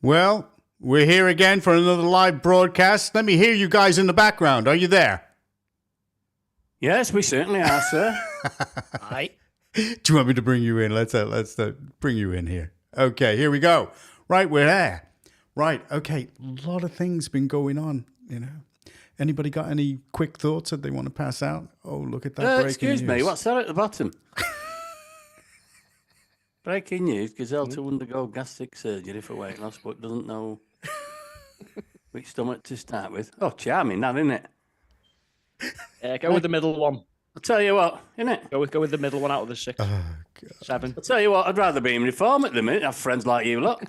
Well, we're here again for another live broadcast. Let me hear you guys in the background. Are you there? Yes, we certainly are, sir. Aye. Do you want me to bring you in? Let's bring you in here. Okay, here we go. Right, we're there. Right, okay. A lot of things been going on, you know. Anybody got any quick thoughts that they want to pass out? Oh, look at that breaking excuse news. me, what's that at the bottom? Breaking news, Gazelle to undergo gastric surgery for weight loss, but doesn't know which stomach to start with. Oh, charming, that, isn't it? Go with the middle one. I'll tell you what, innit? Go with the middle one out of the 6. Oh, 7. I'll tell you what, I'd rather be in reform at the minute, have friends like you, look.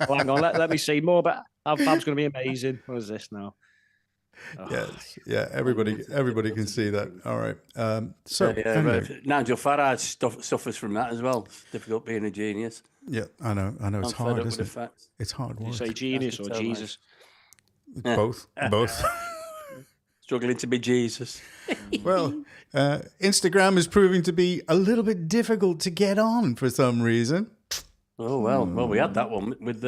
Well, hang on, let me see more, but Bab's going to be amazing. What is this now? Oh. Yes, yeah, everybody can see that. All right. Anyway. Nigel Farage suffers from that as well. It's difficult being a genius. Yeah, I know. It's hard, isn't it? It's hard work. You say genius or Jesus? Both. Struggling to be Jesus. Well, Instagram is proving to be a little bit difficult to get on for some reason. Oh, well, we had that one with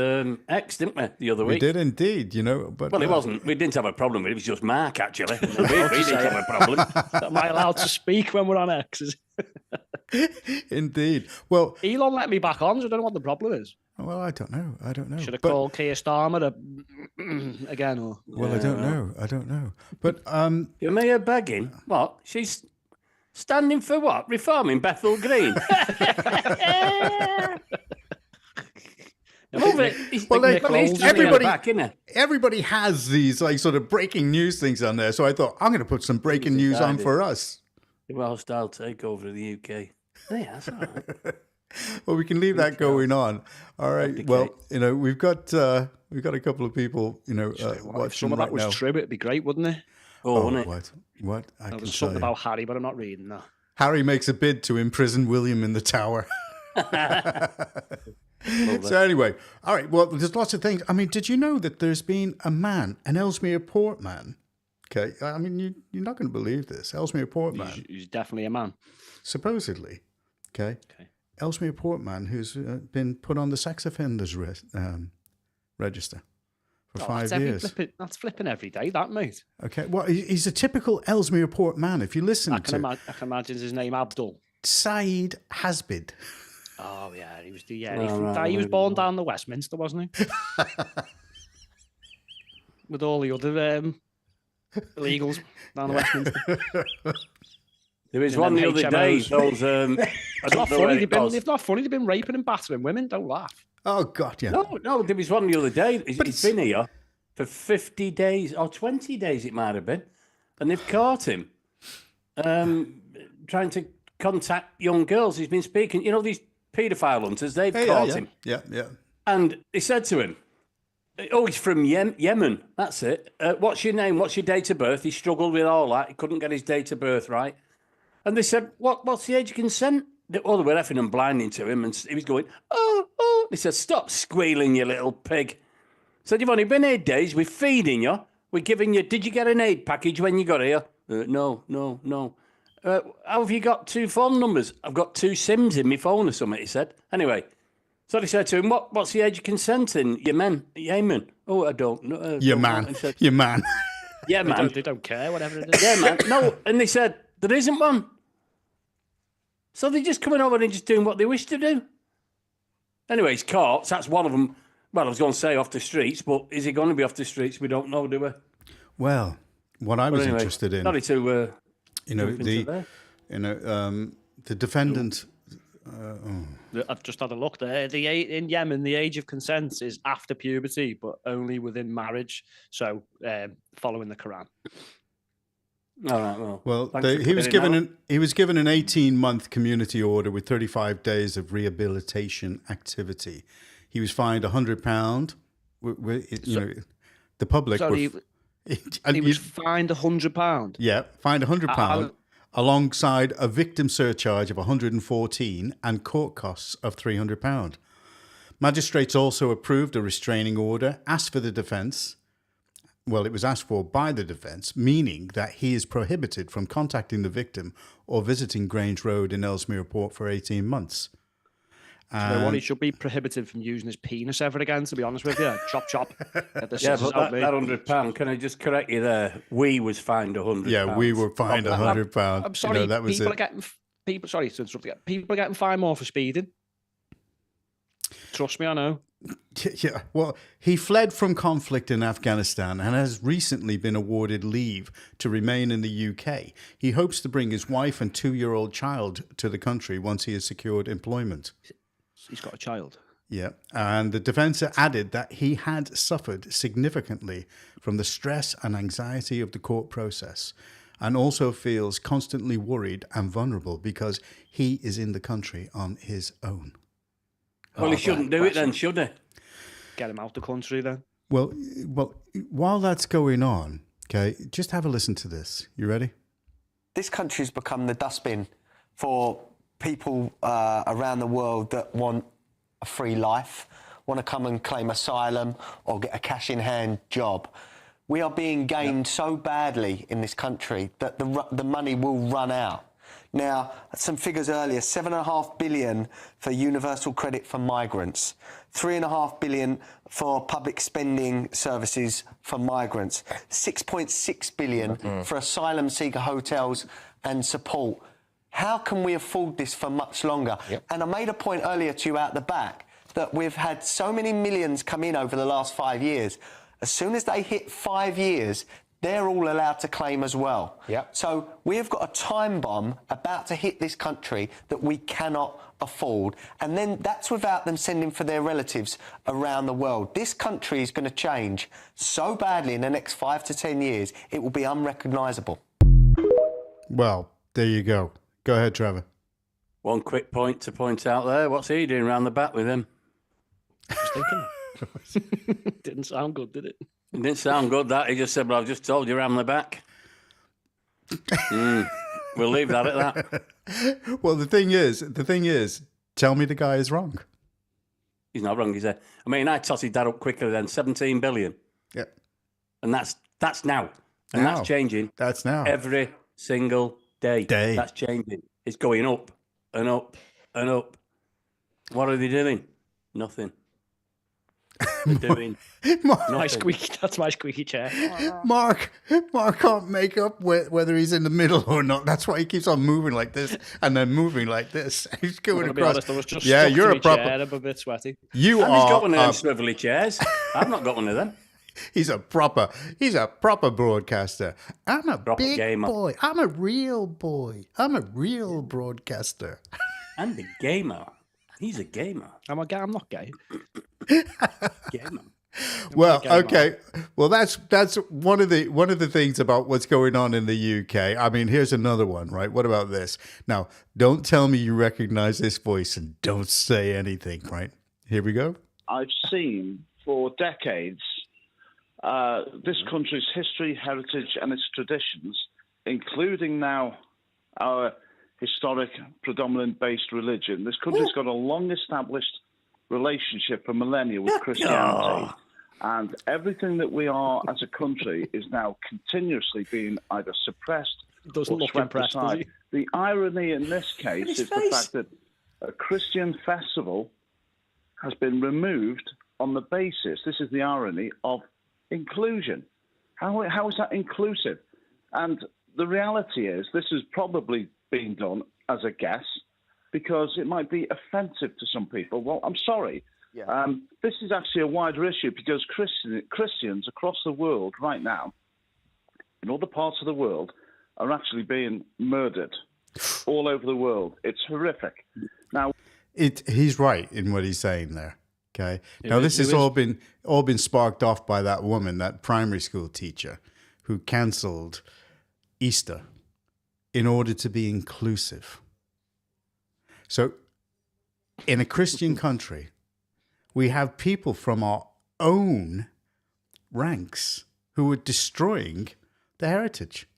X, didn't we, the other week? We did indeed, you know. But well, it wasn't. We didn't have a problem with it. It was just Mark, actually. We didn't have a problem. Am I allowed to speak when we're on X? Indeed. Well, Elon let me back on, so I don't know what the problem is. Well, I don't know. Should have called Keir Starmer again. Or... Well, I don't know. But you may have begging. What? She's standing for what? Reforming Bethel Green. Everybody has these like sort of breaking news things on there, so I thought I'm going to put some breaking news on for us. The Welsh-style takeover of the UK. Yeah, that's all right. Well, we can leave that going on. All right. Well, you know, we've got a couple of people, you know, watching if some of that was true, it'd be great, wouldn't it? Oh, wouldn't it? What? There's something about Harry, but I'm not reading that. Harry makes a bid to imprison William in the Tower. So anyway, all right. Well, there's lots of things. I mean, did you know that there's been a man, an Ellesmere Port man? Okay, I mean, you're not going to believe this. Ellesmere Port man. He's definitely a man. Supposedly, okay. Ellesmere Port man who's been put on the sex offenders register for 5 years. That's flipping every day, that, mate. Okay, well, he's a typical Ellesmere Port man. If you listen I can imagine his name Abdul. Saeed Hasbid. Oh yeah, he was he was born down the Westminster, wasn't he? With all the other illegals down the Westminster. There was one the other day. Those they've not funny. They've been raping and battering women. Don't laugh. Oh God, yeah. No. There was one the other day. He's been here for 50 days or 20 days. It might have been, and they've caught him trying to contact young girls. He's been speaking. You know these paedophile hunters. They've caught him. Yeah. And they said to him, "Oh, he's from Yemen. That's it. What's your name? What's your date of birth?" He struggled with all that. He couldn't get his date of birth right. And they said, "What's the age of consent?" They were effing and blinding to him, and he was going, "Oh." They said, "Stop squealing, you little pig." Said, "You've only been 8 days. We're feeding you. We're giving you. Did you get an aid package when you got here?" No. How have you got 2 phone numbers? "I've got 2 SIMs in my phone or something," he said. Anyway, so they said to him, "What's the age of consent in Yemen?" "Oh, I don't know." Your man. Yeah, man. They don't care, whatever it is. Yeah, man. No, and they said, "There isn't one." So they're just coming over and just doing what they wish to do. Anyway, he's caught. So that's one of them. Well, I was going to say off the streets, but is he going to be off the streets? We don't know, do we? Well, what I was interested in... Sorry to... the defendant... I've just had a look there. In Yemen, the age of consent is after puberty, but only within marriage. So, following the Quran. All right, well, he was given an 18-month community order with 35 days of rehabilitation activity. He was fined £100. The public. Sorry, he was fined £100. Yeah, fined £100 alongside a victim surcharge of £114 and court costs of £300. Magistrates also approved a restraining order, asked for the defence. Well, it was asked for by the defence, meaning that he is prohibited from contacting the victim or visiting Grange Road in Ellesmere Port for 18 months. You know what? He should be prohibited from using his penis ever again, to be honest with you. Chop, chop. Yeah, but that £100, can I just correct you there? We was fined £100. Yeah, we were fined £100. I'm sorry, that was people are getting... sorry to interrupt you. People are getting fined more for speeding. Trust me, I know. Yeah, well, he fled from conflict in Afghanistan and has recently been awarded leave to remain in the UK. He hopes to bring his wife and 2-year-old child to the country once he has secured employment. He's got a child. Yeah, and the defence added that he had suffered significantly from the stress and anxiety of the court process and also feels constantly worried and vulnerable because he is in the country on his own. Well, he shouldn't do it then, should he? Get him out the country then. Well, while that's going on, okay, just have a listen to this. You ready? This country's become the dustbin for people around the world that want a free life, want to come and claim asylum or get a cash-in-hand job. We are being gamed so badly in this country that the money will run out. Now, some figures earlier, 7.5 billion for universal credit for migrants, 3.5 billion for public spending services for migrants, 6.6 billion for asylum seeker hotels and support. How can we afford this for much longer? Yep. And I made a point earlier to you out the back that we've had so many millions come in over the last 5 years. As soon as they hit 5 years, they're all allowed to claim as well. Yep. So we've got a time bomb about to hit this country that we cannot afford. And then that's without them sending for their relatives around the world. This country is going to change so badly in the next 5 to 10 years, it will be unrecognisable. Well, there you go. Go ahead, Trevor. One quick point to point out there. What's he doing round the back with him? I was thinking. Didn't sound good, did it? It didn't sound good, that. He just said, well, I've just told you round the back. We'll leave that at that. Well, the thing is, tell me the guy is wrong. He's not wrong, is he? I mean, I totted that up quicker than 17 billion. Yeah. And that's now. And Now. that's changing. That's now. Every single day. That's changing. It's going up and up and up. What are they doing? Nothing. They're doing nothing. That's my squeaky chair. Mark can't make up whether he's in the middle or not. That's why he keeps on moving like this and then moving like this. He's going across. Be honest, I was just you're a proper. Chair. I'm a bit sweaty. He's got one of them swivelly chairs. I've not got one of them. He's a proper broadcaster. I'm a proper big gamer. Boy. I'm a real boy. I'm a real broadcaster. I'm the gamer. He's a gamer. I'm not gay. Gamer. Well, okay. Well, that's one of the things about what's going on in the UK. I mean, here's another one, right? What about this? Now, don't tell me you recognize this voice and don't say anything, right? Here we go. I've seen for decades this country's history, heritage, and its traditions, including now our historic predominant-based religion. This country's got a long-established relationship for millennia with Christianity. And everything that we are as a country is now continuously being either suppressed or swept aside. The irony in this case is the fact that a Christian festival has been removed on the basis, this is the irony, of inclusion. How is that inclusive? And the reality is this is probably being done as a guess because it might be offensive to some people. Well, I'm sorry. Yeah. This is actually a wider issue because Christians across the world right now, in other parts of the world, are actually being murdered all over the world. It's horrific. Now, he's right in what he's saying there. Okay. Now this has all been sparked off by that woman, that primary school teacher, who cancelled Easter in order to be inclusive. So, in a Christian country, we have people from our own ranks who are destroying the heritage,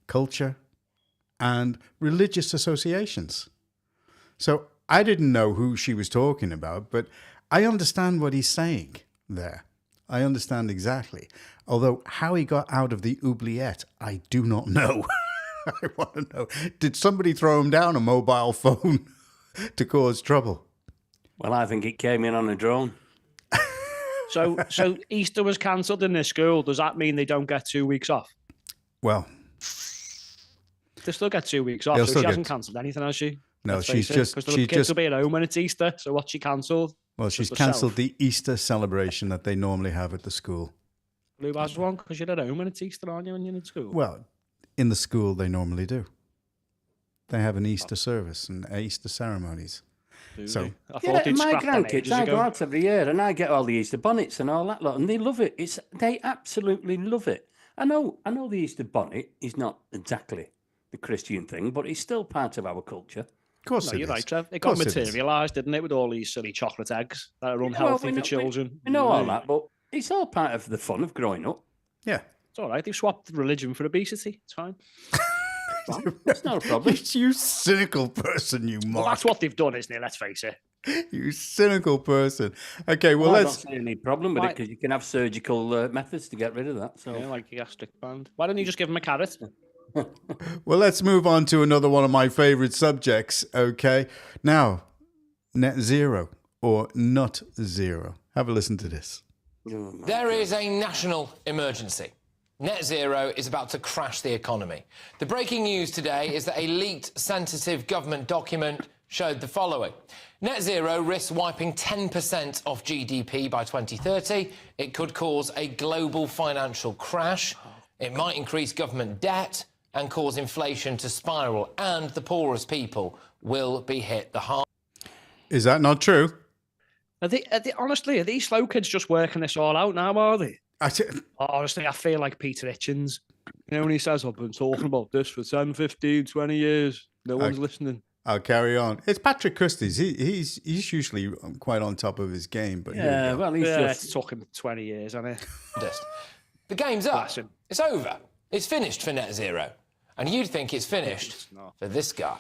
culture, and religious associations. So, I didn't know who she was talking about, but I understand what he's saying there. I understand exactly. Although how he got out of the oubliette, I do not know. I want to know. Did somebody throw him down a mobile phone to cause trouble? Well, I think it came in on a drone. So Easter was cancelled in this school. Does that mean they don't get 2 weeks off? Well, They still get 2 weeks off. They'll So still she get- hasn't cancelled anything, has she? no, Let's she's face it, just 'cause the kids will be at home when it's Easter. So what's she cancelled? well, she's Just herself. cancelled the Easter celebration that they normally have at the school. Blue has one because you're at home when it's Easter, aren't you? When you're in school. Well, in the school they normally do. They have an Easter service and Easter ceremonies. Do so- they? I Yeah, thought they'd my scrapped them grandkids, ages I go ago. out every year and I get all the Easter bonnets and all that lot, and they love it. They absolutely love it. I know the Easter bonnet is not exactly the Christian thing, but it's still part of our culture. Of course, No, it you're is. right, Trev. It Of got course it is. materialised, didn't it, with all these silly chocolate eggs that are unhealthy for children. We know all that, but it's all part of the fun of growing up. Yeah. It's all right. They've swapped religion for obesity. It's fine. It's not a problem. You cynical person, you Well, Mark. that's what they've done, isn't it? Let's face it. You cynical person. Okay, well, I let's. don't see any problem with it Right. because you can have surgical methods to get rid of that. So Yeah, like a gastric band. Why don't you just give them a carrot? Well, let's move on to another one of my favorite subjects. Okay, now, net zero or not zero. Have a listen to this. There is a national emergency. Net zero is about to crash the economy. The breaking news today is that a leaked sensitive government document showed the following. Net zero risks wiping 10% of GDP by 2030. It could cause a global financial crash. It might increase government debt and cause inflation to spiral, and the poorest people will be hit the hardest. Is that not true? Honestly, are these slow kids just working this all out now, are they? I t- Honestly, I feel like Peter Hitchens. You know, when he says, I've been talking about this for 10, 15, 20 years. No one's listening. I'll carry on. It's Patrick Christie's. He's usually quite on top of his game, but here we yeah, go. well, he's Yeah, just it's took him 20 years, hasn't it? The game's up. Bless him. It's over. It's finished for net zero. And you'd think it's finished It's not. for this guy.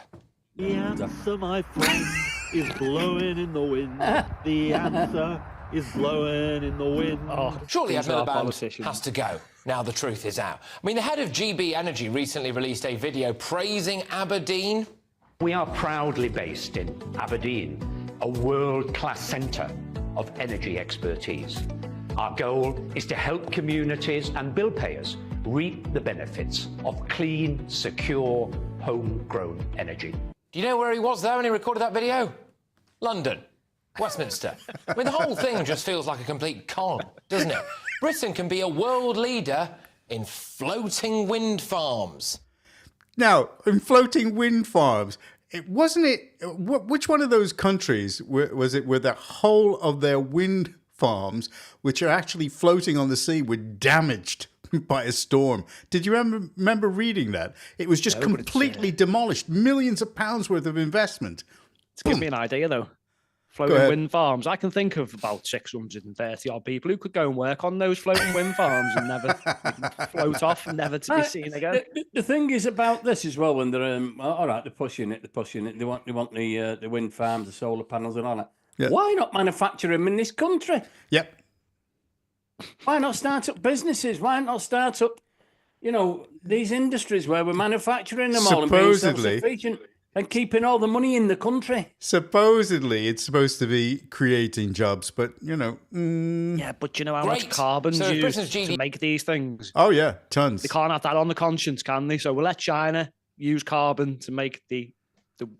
The answer, my friend, is blowing in the wind. The answer is blowing in the wind. Oh, Surely these Ed are Miliband politicians. has to go. Now the truth is out. I mean, the head of GB Energy recently released a video praising Aberdeen. We are proudly based in Aberdeen, a world-class centre of energy expertise. Our goal is to help communities and bill payers reap the benefits of clean, secure, homegrown energy. Do you know where he was there when he recorded that video? London. Westminster. I mean, the whole thing just feels like a complete con, doesn't it? Britain can be a world leader in floating wind farms. Now, in floating wind farms, wasn't it? Which one of those countries was it where the whole of their wind farms, which are actually floating on the sea, were damaged by a storm? Did you remember reading that? It was just completely demolished. Millions of pounds worth of investment. To give me an idea, though. Go Floating ahead. wind farms. I can think of about 630 odd people who could go and work on those floating wind farms and never float off, never to be seen again. The thing is about this as well. When they're all right, they're pushing it. They want the wind farms, the solar panels, and all that. Yeah. Why not manufacture them in this country? Yep. Why not start up businesses? Why not start up, these industries where we're manufacturing them all and being Supposedly. self-sufficient and keeping all the money in the country? Supposedly, it's supposed to be creating jobs, but Yeah, but you know how much Great. carbon's So if used Britain's to GDP make these things? oh yeah, tons. They can't have that on the conscience, can they? So we'll let China use carbon to make the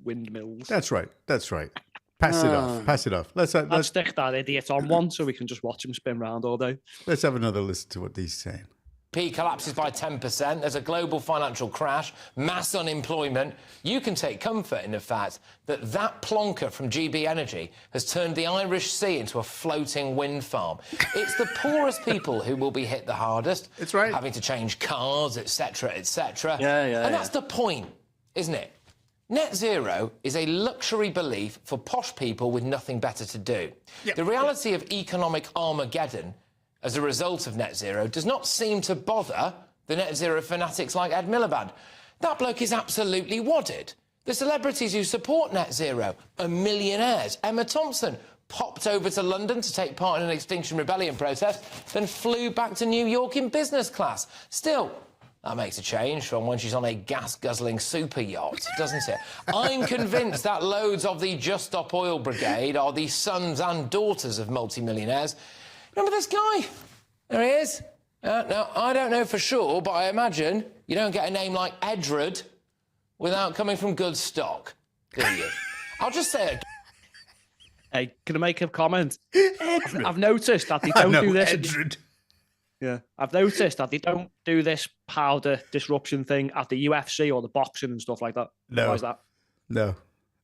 windmills. That's right. That's right. Pass it off. Pass it off. Let's Let's stick that idiot on one so we can just watch him spin round all day. let's have another listen to what he's saying. Collapses by 10%. There's a global financial crash, mass unemployment. You can take comfort in the fact that that plonker from GB Energy has turned the Irish Sea into a floating wind farm. It's the poorest people who will be hit the hardest. It's right. Having to change cars, etc., etc. Yeah. And that's the point, isn't it? Net zero is a luxury belief for posh people with nothing better to do. The reality of economic Armageddon as a result of net zero does not seem to bother the net zero fanatics like Ed Miliband. That bloke is absolutely wadded. The celebrities who support net zero are millionaires. Emma Thompson popped over to London to take part in an Extinction Rebellion protest, then flew back to New York in business class. Still, That makes a change from when she's on a gas-guzzling super yacht, doesn't it? I'm convinced that loads of the Just Stop Oil Brigade are the sons and daughters of multimillionaires. Remember this guy? There he is. Now, I don't know for sure, but I imagine you don't get a name like Edred without coming from good stock, do you? I'll just say it. Hey, can I make a comment? I've noticed that they don't do this. Edred. Yeah, I've noticed that they don't do this powder disruption thing at the UFC or the boxing and stuff like that. No. Why is that? No.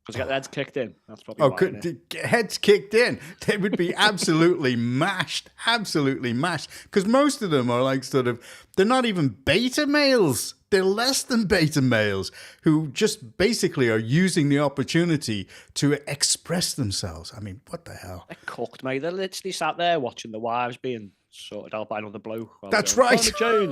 Because get their heads kicked in. That's probably Oh, why. Isn't it? heads kicked in. They would be absolutely mashed. Absolutely mashed. Because most of them are like they're not even beta males. They're less than beta males who just basically are using the opportunity to express themselves. I mean, what the hell? They're cooked, mate. They're literally sat there watching the wives being sorted out by another bloke. That's right.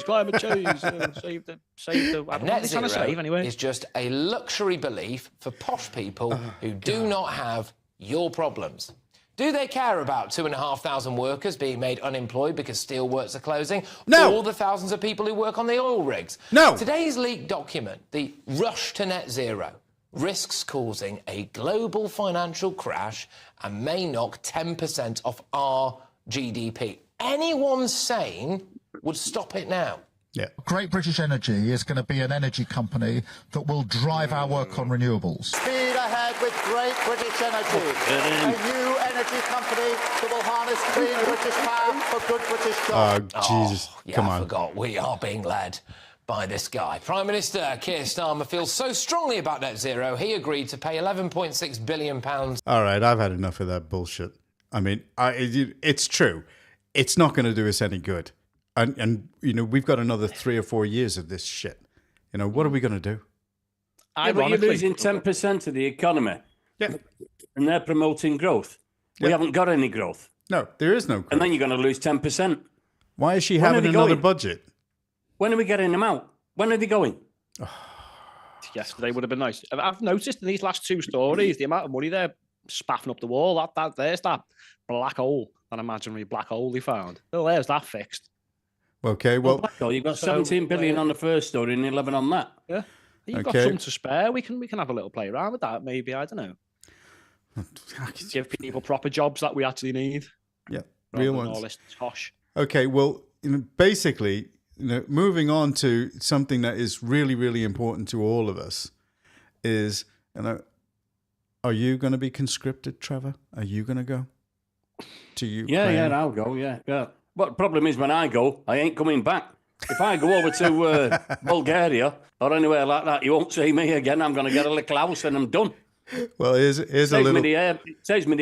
Climate change. Save the. What Net are they trying to save anyway? is just a luxury belief for posh people who do not have your problems. Do they care about 2,500 workers being made unemployed because steelworks are closing? No. Or the thousands of people who work on the oil rigs? No. Today's leaked document, the rush to net zero, risks causing a global financial crash and may knock 10% off our GDP. Anyone sane would stop it now. Yeah. Great British Energy is going to be an energy company that will drive our work on renewables. Speed ahead with Great British Energy, a new energy company that will harness clean British power for good British jobs. Oh, Jesus. Yeah, Come I on. forgot. We are being led by this guy. Prime Minister Keir Starmer feels so strongly about net zero, he agreed to pay £11.6 billion. All right, I've had enough of that bullshit. I mean, it's true. It's not going to do us any good. And you know, we've got another 3 or 4 years of this shit. You know, what are we going to do? Yeah, but you're losing 10% of the economy. Yeah. And they're promoting growth. We Yeah. haven't got any growth. No, there is no growth. And then you're going to lose 10%. Why is she When are having they another going? budget? When are we getting them out? When are they going? Yesterday would have been nice. I've noticed in these last two stories the amount of money they're spaffing up the wall. There's that black hole, that imaginary black hole they found. Well, there's that fixed. Okay, well, You've got 17 billion on the first story and 11 on that. Yeah. You've got Okay. some to spare. We can have a little play around with that. Maybe, I don't know. Give people proper jobs that we actually need. yeah, rather real than all ones. this tosh. Okay, well, you know, basically, you know, moving on to something that is really, really important to all of us is, you know, are you going to be conscripted, Trevor? Are you going to go to Ukraine? Yeah, I'll go, yeah. But the problem is when I go, I ain't coming back. If I go over to Bulgaria or anywhere like that, you won't see me again. I'm going to get a little house and I'm done. Well, here's a little... It saves me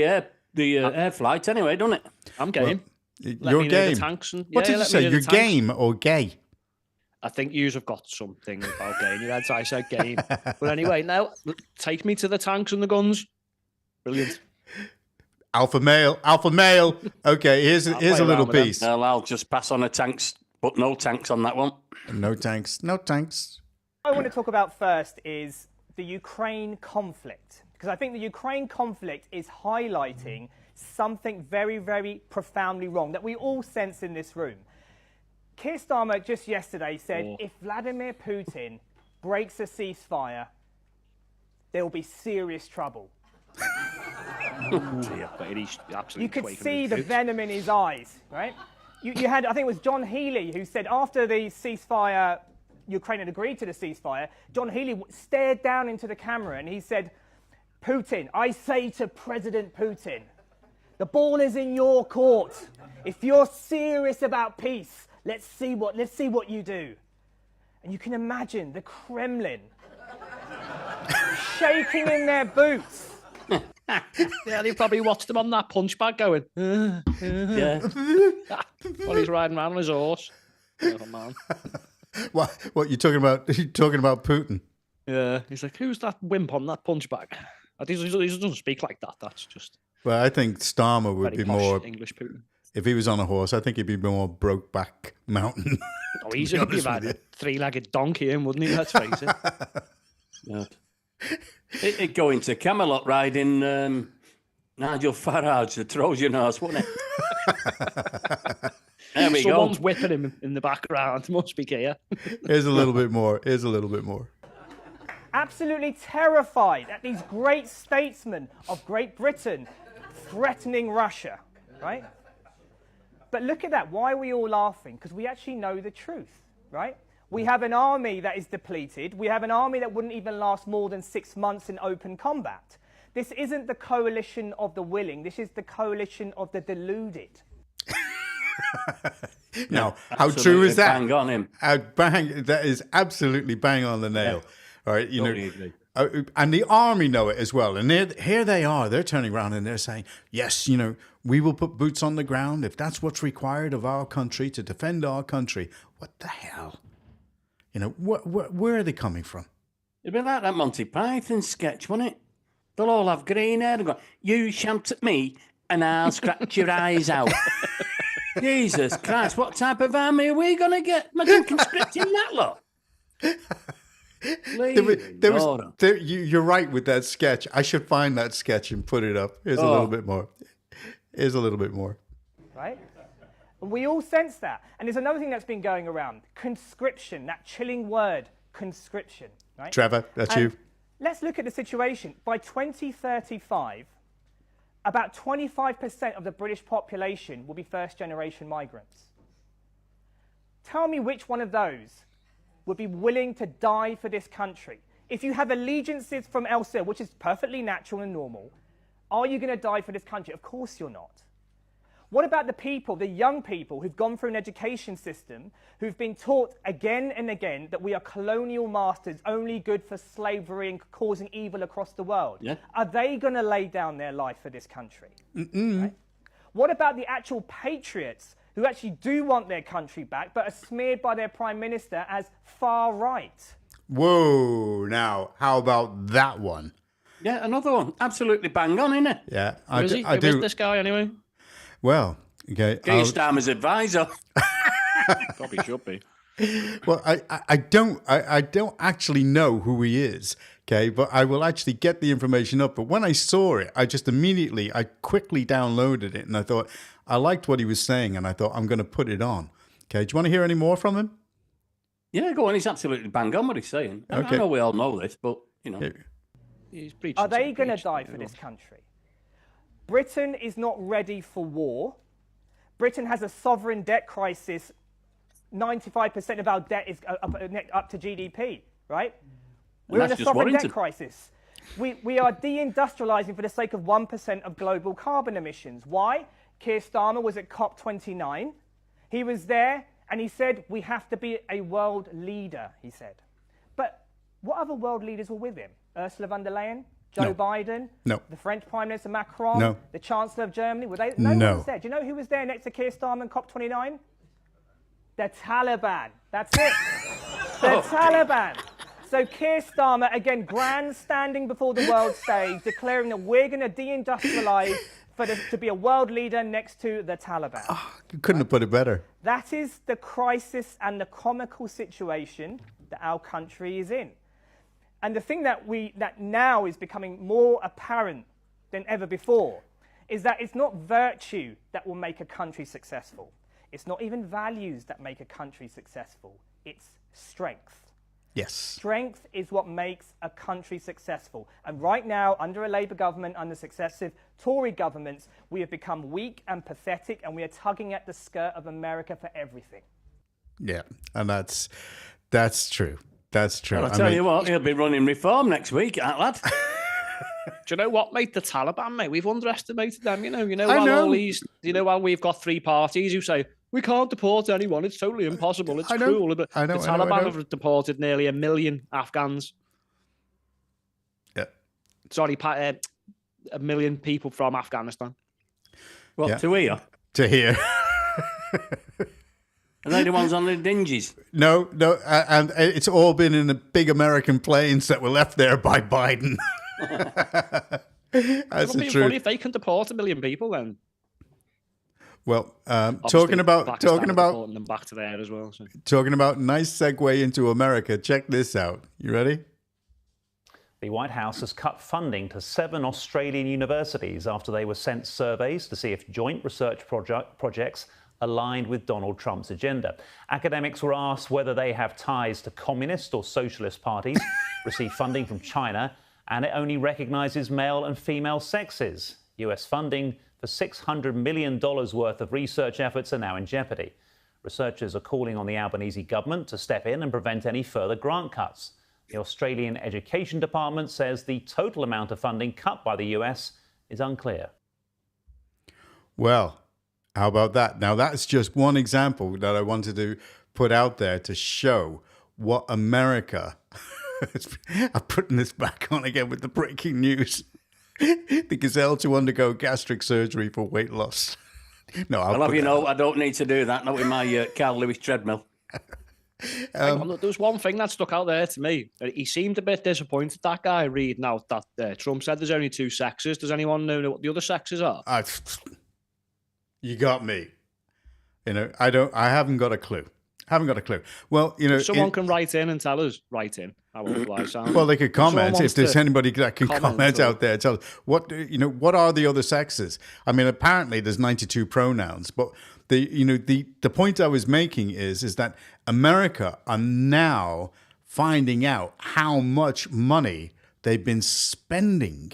the air flight anyway, doesn't it? I'm game. Your Let me know the game. tanks and- What yeah, did you let me say? know the Your tanks. game or gay? I think yous have got something about game in your heads. I said game. But anyway, now take me to the tanks and the guns. Brilliant. Alpha male. Okay, here's a play little around with them. piece. Well, I'll just pass on the tanks, but no tanks on that one. No tanks. No tanks. What I want to talk about first is the Ukraine conflict, because I think the Ukraine conflict is highlighting something very, very profoundly wrong that we all sense in this room. Keir Starmer just yesterday said if Vladimir Putin breaks a ceasefire, there will be serious trouble. You could see the venom in his eyes, right? You had, I think it was John Healey who said after the ceasefire, Ukraine had agreed to the ceasefire, John Healey stared down into the camera and he said, Putin, I say to President Putin, the ball is in your court. If you're serious about peace, let's see what you do. And you can imagine the Kremlin shaking in their boots. Yeah, they probably watched him on that punch bag going. Yeah. While he's riding around on his horse. Oh, man. What you talking about? You talking about Putin? Yeah, he's like, who's that wimp on that punch bag? He doesn't speak like that. That's just Well, I think Starmer would very be posh more English Putin. if he was on a horse. I think he'd be more Brokeback Mountain. Oh, he's a three-legged donkey, wouldn't he? Let's face it. Yeah. It'd go into Camelot riding Nigel Farage, the Trojan horse, wouldn't it? There we Someone's go. whipping him in the background. Must be Kia. Here's a little bit more. Here's a little bit more. Absolutely terrified at these great statesmen of Great Britain threatening Russia, right? But look at that. Why are we all laughing? Because we actually know the truth, right? We have an army that is depleted. We have an army that wouldn't even last more than 6 months in open combat. This isn't the coalition of the willing. This is the coalition of the deluded. Now, how true is that? Bang on him. That is absolutely bang on the nail. All right, Totally agree. And the army know it as well. And here they are. They're turning around and they're saying, yes, we will put boots on the ground if that's what's required of our country to defend our country. What the hell? Where are they coming from? It'd be like that Monty Python sketch, wouldn't it? They'll all have green hair and go, you shout at me and I'll scratch your eyes out. Jesus Christ, what type of army are we going to get? Imagine conscripting that lot. You're right with that sketch. I should find that sketch and put it up. Here's a little bit more. Here's a little bit more. Right? And we all sense that. And there's another thing that's been going around. Conscription, that chilling word, conscription. Right? Trevor, that's you. Let's look at the situation. By 2035, about 25% of the British population will be first-generation migrants. Tell me which one of those would be willing to die for this country. If you have allegiances from elsewhere, which is perfectly natural and normal, are you going to die for this country? Of course you're not. What about the people, the young people who've gone through an education system, who've been taught again and again that we are colonial masters, only good for slavery and causing evil across the world? Yeah. Are they going to lay down their life for this country? Right? What about the actual patriots who actually do want their country back, but are smeared by their prime minister as far right? Whoa, now, how about that one? Yeah, another one. Absolutely bang on, isn't it? Yeah, Who is this guy anyway? Well, okay. Keir Starmer's advisor. Probably should be. Well, I don't actually know who he is, okay, but I will actually get the information up. But when I saw it, I quickly downloaded it, and I thought, I liked what he was saying, and I thought, I'm going to put it on. Okay, do you want to hear any more from him? Yeah, go on. He's absolutely bang on what he's saying. Okay. I know we all know this, but, He's preaching. Are they going to die for this country? Britain is not ready for war. Britain has a sovereign debt crisis. 95% of our debt is up to GDP, right? We're in a sovereign debt crisis. We are deindustrializing for the sake of 1% of global carbon emissions. Why? Keir Starmer was at COP29. He was there and he said, we have to be a world leader, he said. But what other world leaders were with him? Ursula von der Leyen? Joe Biden? No. The French Prime Minister Macron? No. The Chancellor of Germany? Were they? No one was there. Do you know who was there next to Keir Starmer in COP29? The Taliban. That's it. The Taliban. So Keir Starmer, again, grandstanding before the world stage, declaring that we're going to deindustrialize to be a world leader next to the Taliban. You couldn't have put it better. That is the crisis and the comical situation that our country is in. And the thing that now is becoming more apparent than ever before is that it's not virtue that will make a country successful. It's not even values that make a country successful. It's strength. Yes. Strength is what makes a country successful. And right now, under a Labour government, under successive Tory governments, we have become weak and pathetic, and we are tugging at the skirt of America for everything. Yeah, and that's true. That's true. Well, I tell you what, he'll be running reform next week, that lad. Do you know what, mate? The Taliban, mate. We've underestimated them. While we've got three parties who say we can't deport anyone, it's totally impossible, it's cruel. But the Taliban have deported nearly 1 million Afghans. Yeah. Sorry, 1 million people from Afghanistan. What, to here? To here. Are they the ones on the dingies? No, and it's all been in the big American planes that were left there by Biden. That's the truth. Funny if they can deport 1 million people, then. Well, Obviously, talking about them back to there as well. So. Talking about nice segue into America. Check this out. You ready? The White House has cut funding to 7 Australian universities after they were sent surveys to see if joint research projects aligned with Donald Trump's agenda. Academics were asked whether they have ties to communist or socialist parties, receive funding from China, and it only recognises male and female sexes. US funding for $600 million worth of research efforts are now in jeopardy. Researchers are calling on the Albanese government to step in and prevent any further grant cuts. The Australian Education Department says the total amount of funding cut by the US is unclear. Well, how about that? Now, that's just one example that I wanted to put out there to show what America... I'm putting this back on again with the breaking news. The gazelle to undergo gastric surgery for weight loss. No, I'll have you know, I don't need to do that, not with my Carl Lewis treadmill. There was one thing that stuck out there to me. He seemed a bit disappointed, that guy, reading out that Trump said there's only 2 sexes. Does anyone know what the other sexes are? You got me. You know, I haven't got a clue. Well, you know, if someone can write in and tell us, write in. How old I sound. Well, they could comment if there's anybody that can comment out there. Tell us what are the other sexes? I mean, apparently there's 92 pronouns, but the point I was making is that America are now finding out how much money they've been spending,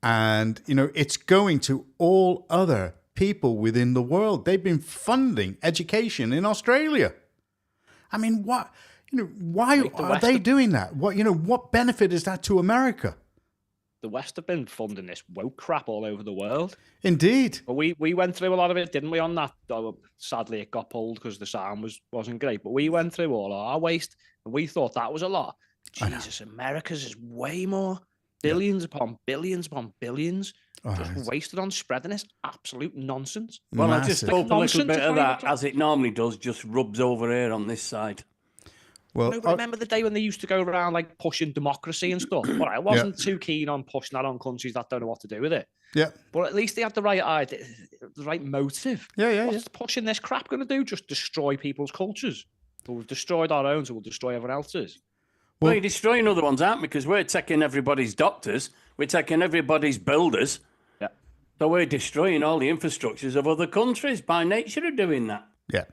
and it's going to all other people within the world. They've been funding education in Australia. I mean, what? Why are they doing that? What benefit is that to America? The West have been funding this woke crap all over the world. Indeed. But we went through a lot of it, didn't we, on that? Sadly, it got pulled because the sound wasn't great. But we went through all our waste, and we thought that was a lot. Jesus, America's is way more. Billions upon billions upon billions. Just wasted on spreading this absolute nonsense. Well, I just hope a little bit of that, as it normally does, just rubs over here on this side. Well, remember the day when they used to go around like pushing democracy and stuff? Well, I wasn't too keen on pushing that on countries that don't know what to do with it. Yeah. But at least they had the right idea, the right motive. What's pushing this crap going to do? Just destroy people's cultures. Well, we've destroyed our own, so we'll destroy everyone else's. Well, you're destroying other ones, aren't we? Because we're taking everybody's doctors, we're taking everybody's builders. Yeah. So we're destroying all the infrastructures of other countries by nature of doing that. Yeah.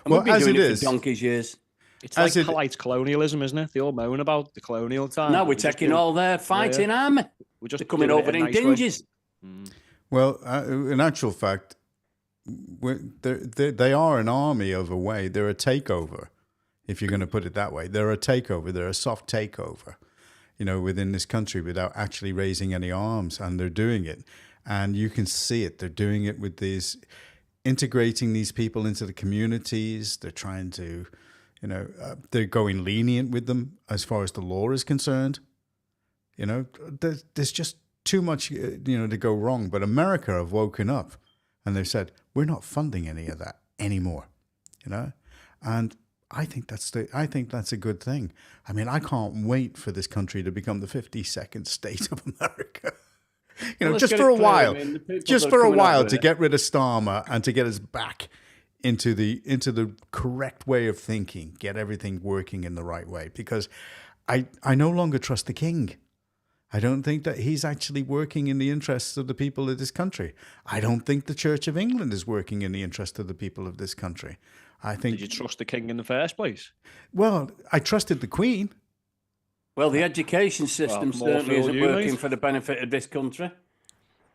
And we've been doing it for donkey's years. It's like polite colonialism, isn't it? They all moan about the colonial time. Now we're taking all their fighting army. We're just coming over in dinges. Well, in actual fact, they are an army overway. They're a takeover, if you're going to put it that way. They're a takeover. They're a soft takeover, within this country without actually raising any arms. And they're doing it. And you can see it. They're doing it with these, integrating these people into the communities. They're trying to... they're going lenient with them as far as the law is concerned. There's just too much, to go wrong. But America have woken up and they've said, we're not funding any of that anymore, And I think that's a good thing. I mean, I can't wait for this country to become the 52nd state of America. Just for a while, to get rid of Starmer and to get us back into the correct way of thinking, get everything working in the right way. Because I no longer trust the king. I don't think that he's actually working in the interests of the people of this country. I don't think the Church of England is working in the interest of the people of this country. I think. Did you trust the king in the first place? Well, I trusted the Queen. Well, the education system certainly isn't working for the benefit of this country.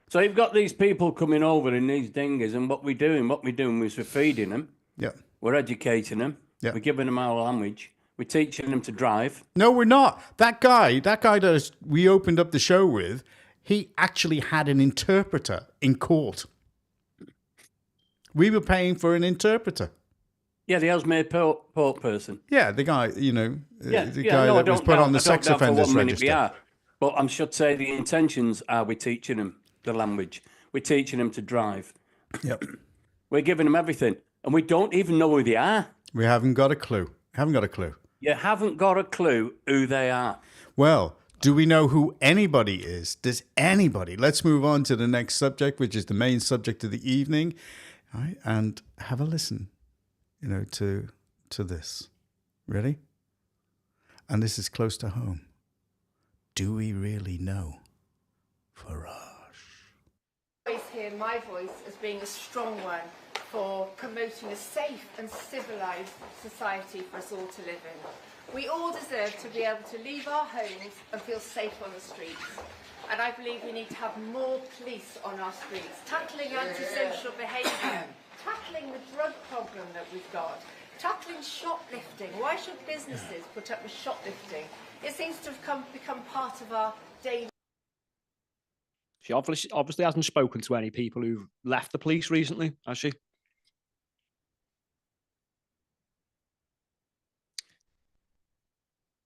So you've got these people coming over in these dingers, and what we're doing is we're feeding them. Yeah. We're educating them. Yeah. We're giving them our language. We're teaching them to drive. No, we're not. That guy that we opened up the show with, he actually had an interpreter in court. We were paying for an interpreter. Yeah, the Ellesmere Port person. Yeah, the guy, the guy that was put on the sex offenders register. But I should say the intentions are we're teaching them the language. We're teaching them to drive. Yep. We're giving them everything. And we don't even know who they are. We haven't got a clue. You haven't got a clue who they are. Well, do we know who anybody is? Does anybody? Let's move on to the next subject, which is the main subject of the evening. All right, and have a listen, to this. Ready? And this is close to home. Do we really know? Farage. I always hear my voice as being a strong one, for promoting a safe and civilised society for us all to live in. We all deserve to be able to leave our homes and feel safe on the streets. And I believe we need to have more police on our streets, tackling antisocial behaviour, tackling the drug problem that we've got, tackling shoplifting. Why should businesses put up with shoplifting? It seems to have become part of our daily. She obviously hasn't spoken to any people who've left the police recently, has she?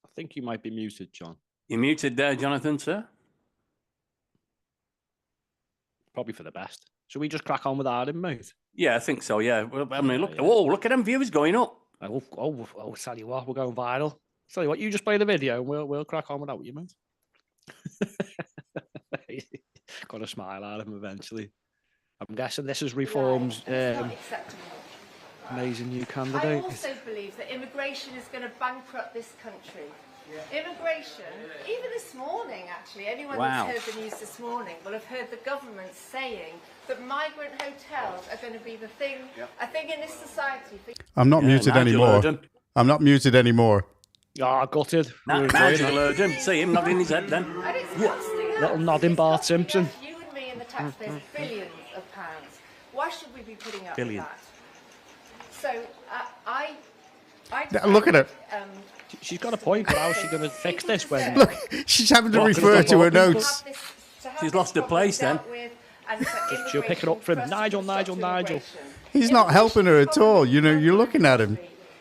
I think you might be muted, John. You're muted there, Jonathan, sir. Probably for the best. Should we just crack on with Arden, mate? Yeah, I think so, yeah. Well, I mean, look, whoa, look at them views going up. Oh, tell you what, we're going viral. Tell you what, you just play the video and we'll crack on without you, mate. Got to smile at him eventually. I'm guessing this is Reform's amazing new candidate. I also believe that immigration is going to bankrupt this country. Immigration, even this morning actually, anyone that's heard the news this morning will have heard the government saying that migrant hotels are going to be the thing, a thing in this society. I'm not muted anymore. I'm not muted anymore. Ah, gutted. Nigel heard him. See him nodding his head then. And it's costing us. Little nodding Bart Simpson. You and me and the taxpayers billions of pounds. Why should we be putting up with that? So I look at her. She's got a point, but how is she going to fix this when... Look, she's having to refer to her notes. She's lost her place then. She'll pick it up for him. Nigel. He's not helping her at all. You know, you're looking at him.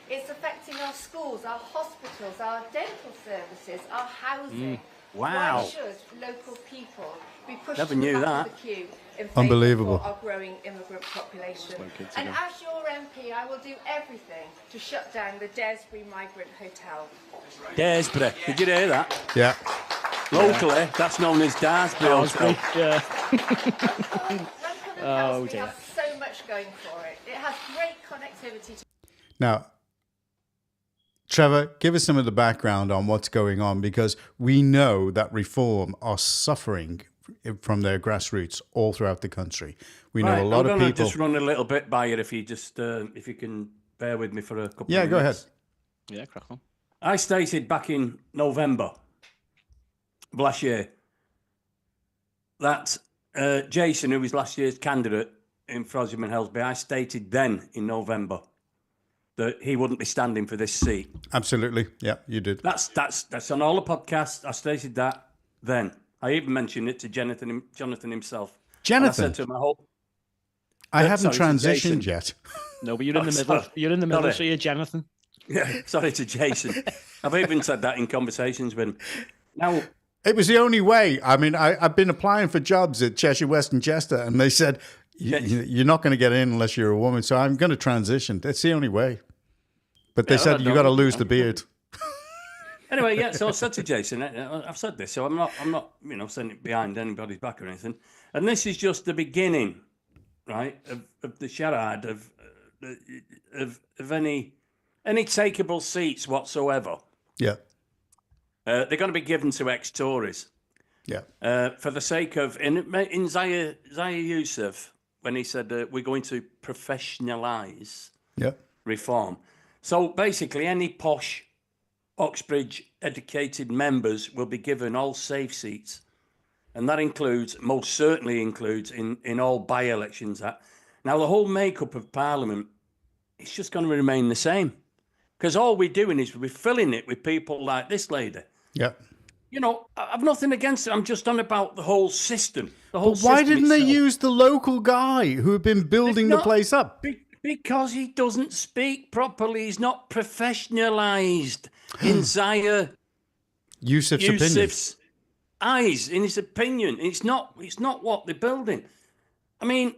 It's affecting our schools, our hospitals, our dental services, our housing. Wow. Why should local people be pushed Never to knew the back that. of the queue in Unbelievable. favour of our growing immigrant population? And as your MP, I will do everything to shut down the Daresbury Migrant Hotel. Daresbury. Did you hear that? Yeah. Locally, that's known as Daresbury Hotel. Yeah. Runcorn and Helsby dear. has so much going for it. It has great connectivity to... Now, Trevor, give us some of the background on what's going on, because we know that Reform are suffering from their grassroots all throughout the country. We know a lot of people. I'm going to just run a little bit by you if you can bear with me for a couple of minutes. Yeah, go ahead. Yeah, crack on. I stated back in November of last year that Jason, who was last year's candidate in Runcorn and Helsby, I stated then in November that he wouldn't be standing for this seat. Absolutely. Yeah, you did. That's on all the podcasts. I stated that then. I even mentioned it to Jonathan himself. Jonathan? And I said to him, I haven't sorry, transitioned yet. No, but you're in the middle. Sorry. You're in the middle, Sorry. so you're Jonathan. Yeah, sorry to Jason. I've even said that in conversations with him. Now, it was the only way. I mean, I've been applying for jobs at Cheshire, West and Chester, and they said, you're not going to get in unless you're a woman. So I'm going to transition. That's the only way. But they said, you got to lose the beard. Anyway, yeah, so I said to Jason, I've said this, so I'm not, sending it behind anybody's back or anything. And this is just the beginning, right, of the charade of any takeable seats whatsoever. Yeah. They're going to be given to ex-Tories. Yeah. For the sake of, in Zaya Youssef, when he said we're going to professionalise Reform. So basically, any posh Oxbridge educated members will be given all safe seats. And that most certainly includes in all by-elections. Now, the whole makeup of Parliament, it's just going to remain the same. Because all we're doing is we're filling it with people like this lady. Yeah. I've nothing against it. I'm just on about the whole system. But why didn't they use the local guy who had been building the place up? Because he doesn't speak properly. He's not professionalised in Zaya Youssef's eyes, in his opinion. It's not what they're building. I mean,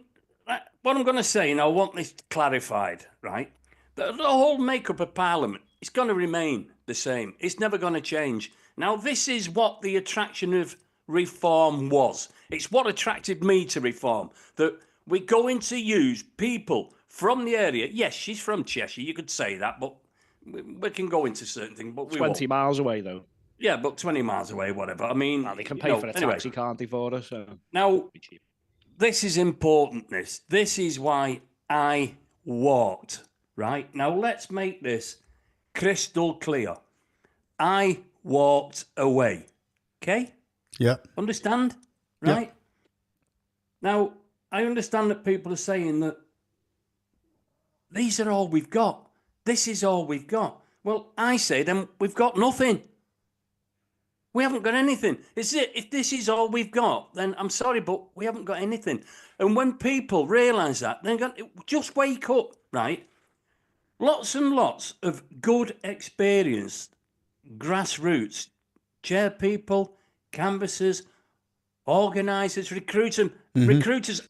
what I'm going to say, and I want this clarified, right? The whole makeup of Parliament is going to remain the same. It's never going to change. Now, this is what the attraction of Reform was. It's what attracted me to Reform, that we're going to use people from the area. Yes, she's from Cheshire, you could say that, but we can go into certain things. But 20 miles away, though. Yeah, but 20 miles away, whatever. I mean... Well, they can pay for a taxi, can't they, for us? So. Now, this is important, this. This is why I walked, right? Now let's make this crystal clear. I walked away. Okay? Yeah. Understand? Yeah. Right? Now, I understand that people are saying that these are all we've got. This is all we've got. Well, I say then we've got nothing. We haven't got anything. If this is all we've got, then I'm sorry, but we haven't got anything. And when people realise that, then just wake up, right? Lots and lots of good, experienced grassroots chair people, canvassers, organisers, recruiters.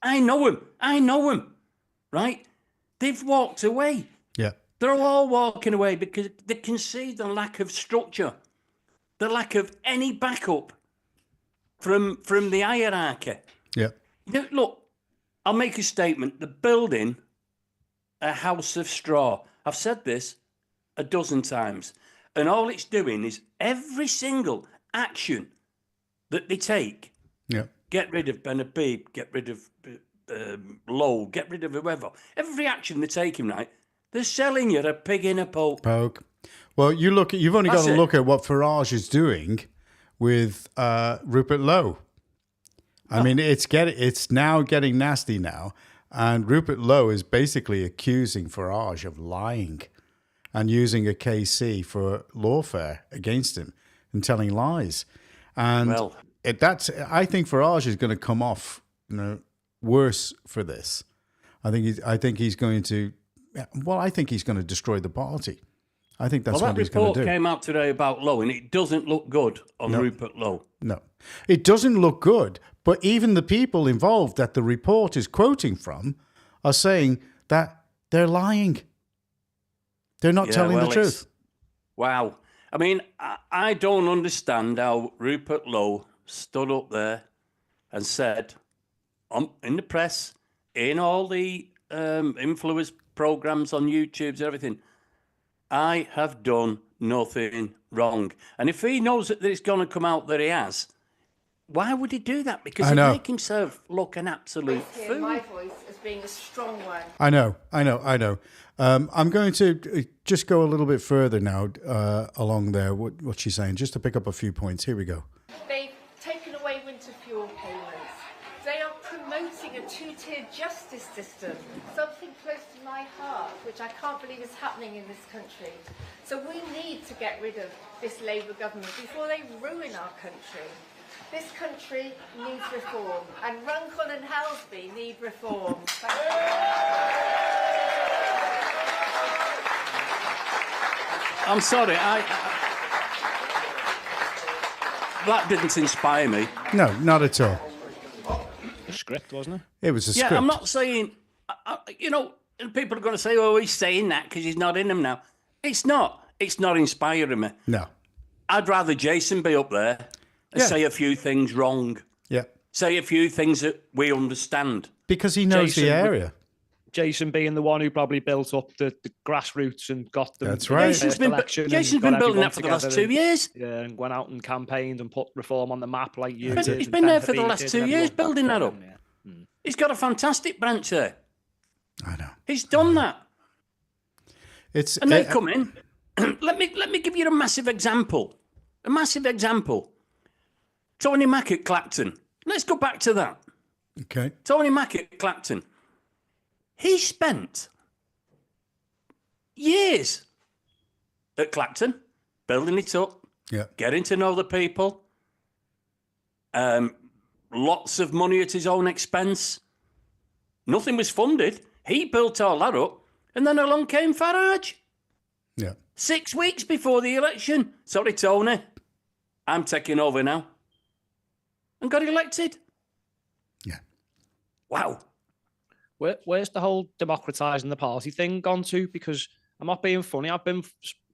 I know them, right? They've walked away. Yeah. They're all walking away because they can see the lack of structure, the lack of any backup from the hierarchy. Yeah. Look, I'll make a statement. They're building a house of straw. I've said this a dozen times. And all it's doing is every single action that they take, get rid of Ben Habib, get rid of Lowe, get rid of whoever. Every action they're taking, right, they're selling you a pig in a poke. Well, you've only got to look at what Farage is doing with Rupert Lowe. I mean, it's now getting nasty now. And Rupert Lowe is basically accusing Farage of lying and using a KC for lawfare against him and telling lies. And I think Farage is going to come off, worse for this. I think he's going to destroy the party. I think that's what he's going to do. That report came out today about Lowe, and it doesn't look good on Rupert Lowe. No, it doesn't look good. But even the people involved that the report is quoting from are saying that they're lying. They're not telling the truth. Wow. I mean, I don't understand how Rupert Lowe stood up there and said, in the press, in all the influence programs on YouTube and everything, I have done nothing wrong. And if he knows that it's going to come out that he has, why would he do that? Because he'd make himself look an absolute fool. My voice as being a strong one. I know. I'm going to just go a little bit further now along there, what she's saying, just to pick up a few points. Here we go. They've taken away winter fuel payments. They are promoting a two-tier justice system, something close to my heart, which I can't believe is happening in this country. So we need to get rid of this Labour government before they ruin our country. This country needs reform, and Runcorn and Helsby need reform. I'm sorry, that didn't inspire me. No, not at all. A script, wasn't it? It was a script. Yeah, I'm not saying, and people are going to say, oh, he's saying that because he's not in them now. It's not. It's not inspiring me. No. I'd rather Jason be up there and say a few things wrong. Yeah. Say a few things that we understand. Because he knows the area. Jason being the one who probably built up the grassroots and got them. That's right. Jason's been building that for the last 2 years. Yeah, and went out and campaigned and put reform on the map like you did. He's been there for the last 2 years building that up. Yeah. He's got a fantastic branch there. I know. He's done that. And they come in. let me give you a massive example. A massive example. Tony Mack at Clacton. Let's go back to that. Okay. Tony Mack at Clacton. He spent years at Clacton building it up, getting to know the people, lots of money at his own expense. Nothing was funded. He built all that up, and then along came Farage. Yeah. 6 weeks before the election. Sorry, Tony. I'm taking over now. And got elected. Yeah. Wow. Where's the whole democratising the party thing gone to? Because I'm not being funny. I've been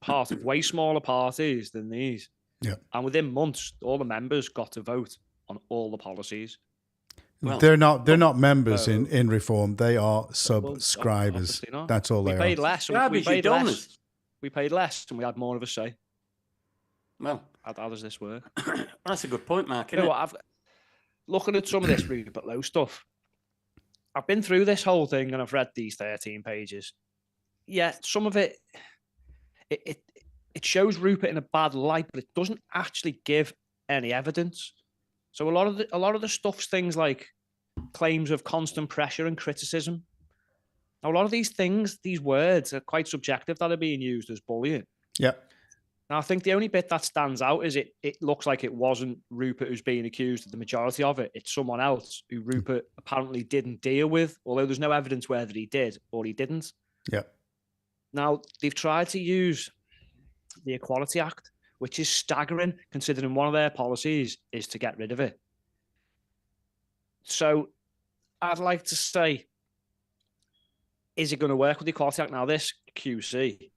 part of way smaller parties than these. Yeah. And within months, all the members got to vote on all the policies. Well, they're not members in Reform. They are subscribers. That's all they are. We paid less. We paid less, and we had more of a say. Well, how does this work? That's a good point, Mark. You know what? Looking at some of this Rupert Lowe stuff, I've been through this whole thing and I've read these 13 pages. Yeah, some of it shows Rupert in a bad light, but it doesn't actually give any evidence. So a lot of the stuff's things like claims of constant pressure and criticism. Now, a lot of these things, these words are quite subjective that are being used as bullying. Yeah. Now, I think the only bit that stands out is it looks like it wasn't Rupert who's being accused of the majority of it. It's someone else who Rupert apparently didn't deal with, although there's no evidence whether he did or he didn't. Yeah. Now, they've tried to use the Equality Act, which is staggering considering one of their policies is to get rid of it. So I'd like to say, is it going to work with the Equality Act? Now, this KC.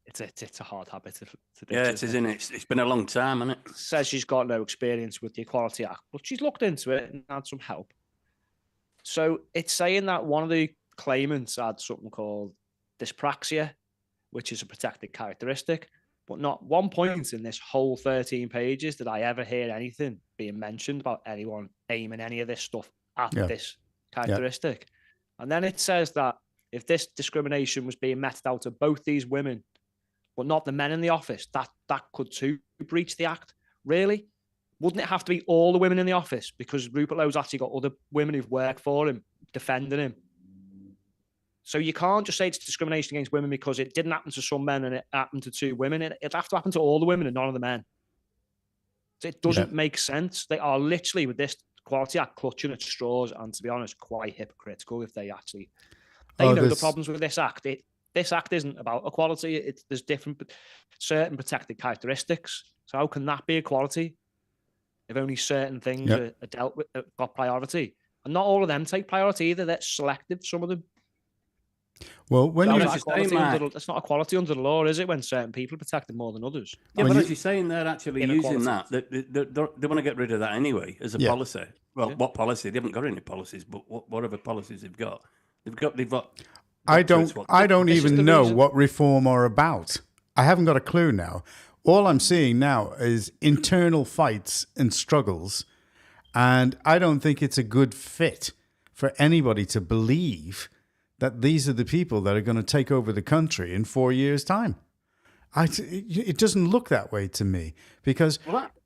It's a hard habit to do. Yeah, it is, isn't it? It's been a long time, hasn't it? Says she's got no experience with the Equality Act, but she's looked into it and had some help. So it's saying that one of the claimants had something called dyspraxia, which is a protected characteristic, but not one point in this whole 13 pages did I ever hear anything being mentioned about anyone aiming any of this stuff at this characteristic. And then it says that if this discrimination was being meted out to both these women, but not the men in the office, that could too breach the Act. Really? Wouldn't it have to be all the women in the office? Because Rupert Lowe's actually got other women who've worked for him, defending him. So you can't just say it's discrimination against women because it didn't happen to some men and it happened to 2 women. It'd have to happen to all the women and none of the men. So it doesn't make sense. They are literally, with this Equality Act, clutching at straws, and to be honest, quite hypocritical if they actually... They know the problems with this Act. This Act isn't about equality. There's certain protected characteristics. So how can that be equality if only certain things are dealt with, got priority? And not all of them take priority either. They're selective, some of them. Well, when it's not equality under the law, is it? When certain people are protected more than others. Yeah, but as you're saying, they're actually using that. They want to get rid of that anyway as a policy. Well, what policy? They haven't got any policies, but whatever policies they've got. They've got. I don't even know what reform are about. I haven't got a clue now. All I'm seeing now is internal fights and struggles, and I don't think it's a good fit for anybody to believe that these are the people that are going to take over the country in 4 years' time. It doesn't look that way to me, because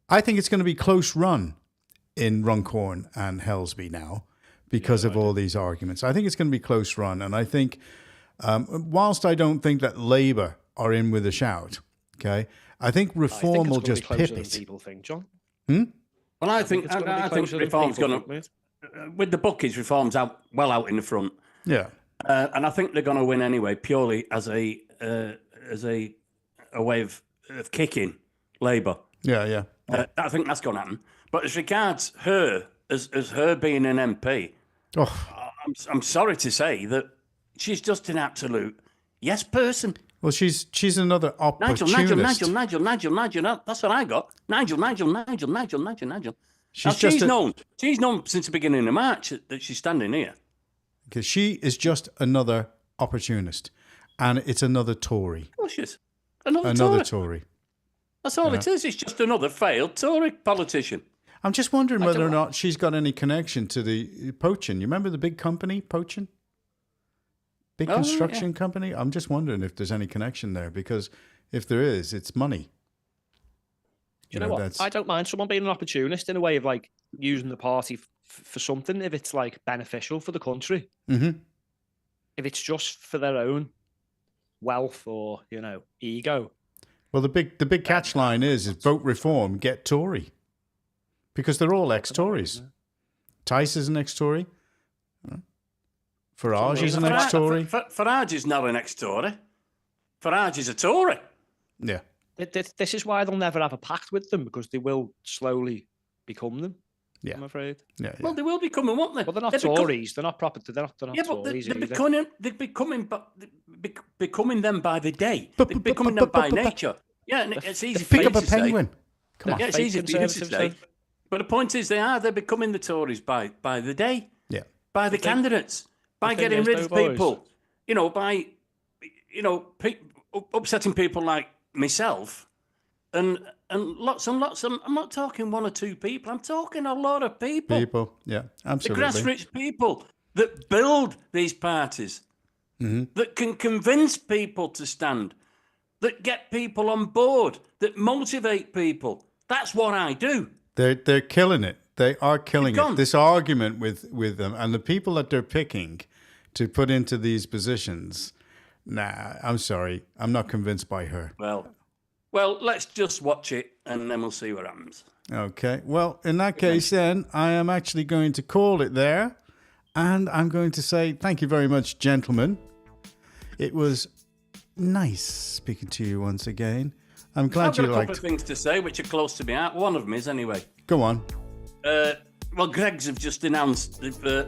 I think it's going to be close run in Runcorn and Helsby now. Because of all these arguments. I think it's going to be close run. And I think, whilst I don't think that Labour are in with a shout, okay, I think reform will just pip it. People think, John. Well, I think reform's going to... With the bookies, reform's out in the front. Yeah. And I think they're going to win anyway, purely as a way of kicking Labour. Yeah. I think that's going to happen. But as regards her, as her being an MP, I'm sorry to say that she's just an absolute yes person. Well, she's another opportunist. Nigel. That's what I got. Nigel. She's known since the beginning of March that she's standing here. Because she is just another opportunist, and it's another Tory. Oh, she's another Tory. That's all it is. It's just another failed Tory politician. I'm just wondering whether or not she's got any connection to the poaching. You remember the big company, poaching? Big construction company? I'm just wondering if there's any connection there, because if there is, it's money. You know what? I don't mind someone being an opportunist in a way of like using the party for something if it's like beneficial for the country. Mm-hmm. If it's just for their own wealth or, ego. Well, the big catch line is vote reform, get Tory. Because they're all ex-Tories. Tice is an ex-Tory. Farage is an ex-Tory. Farage is not an ex-Tory. Farage is a Tory. Yeah. This is why they'll never have a pact with them, because they will slowly become them. Yeah. I'm afraid. Yeah. Well, they will become them, won't they? Well, they're not Tories. They're not proper. They're not Tories. They're becoming them by the day. They're becoming them by nature. Yeah, it's easy for you to say. Pick up a penguin. Come on. Yeah, it's easy for you to say. But the point is, they're becoming the Tories by the day. Yeah. By the candidates. By getting rid of people. By upsetting people like myself and lots and lots. I'm not talking one or two people. I'm talking a lot of people. People, yeah, absolutely. The grassroots people that build these parties, that can convince people to stand, that get people on board, that motivate people. That's what I do. They're killing it. They are killing it. This argument with them and the people that they're picking to put into these positions. Nah, I'm sorry. I'm not convinced by her. Well, let's just watch it and then we'll see what happens. Okay. Well, in that case, then I am actually going to call it there, and I'm going to say thank you very much, gentlemen. It was nice speaking to you once again. I'm glad you liked. I've got a couple of things to say which are close to me heart. One of them is anyway. Go on. Well, Greggs have just announced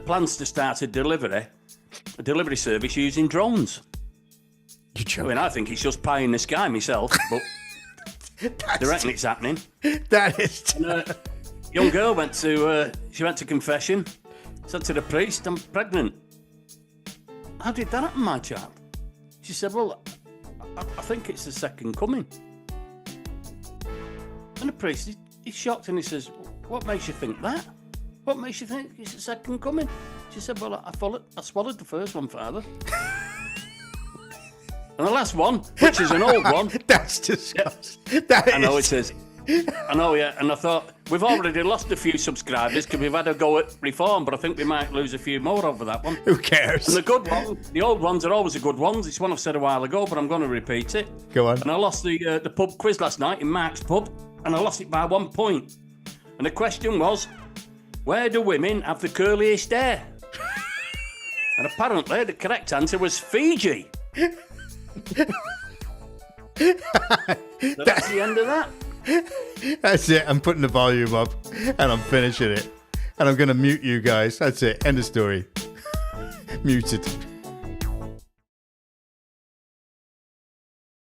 plans to start a delivery service using drones. You're joking. I mean, I think it's just pie in the sky myself, but they reckon it's happening. That is. Young girl went to confession. Said to the priest, "I'm pregnant." How did that happen, my chap? She said, "Well, I think it's the second coming." And the priest, he's shocked and he says, "What makes you think that? What makes you think it's the second coming?" She said, "Well, I swallowed the first one, Father." And the last one, which is an old one. That's disgusting. I know it is. I know, yeah. And I thought, we've already lost a few subscribers because we've had a go at reform, but I think we might lose a few more over that one. Who cares? And the good ones, the old ones are always the good ones. It's one I've said a while ago, but I'm going to repeat it. Go on. And I lost the pub quiz last night in Mark's pub, and I lost it by 1 point. And the question was, where do women have the curliest hair? And apparently the correct answer was Fiji. That's the end of that. That's it. I'm putting the volume up and I'm finishing it. And I'm going to mute you guys. That's it. End of story. Muted.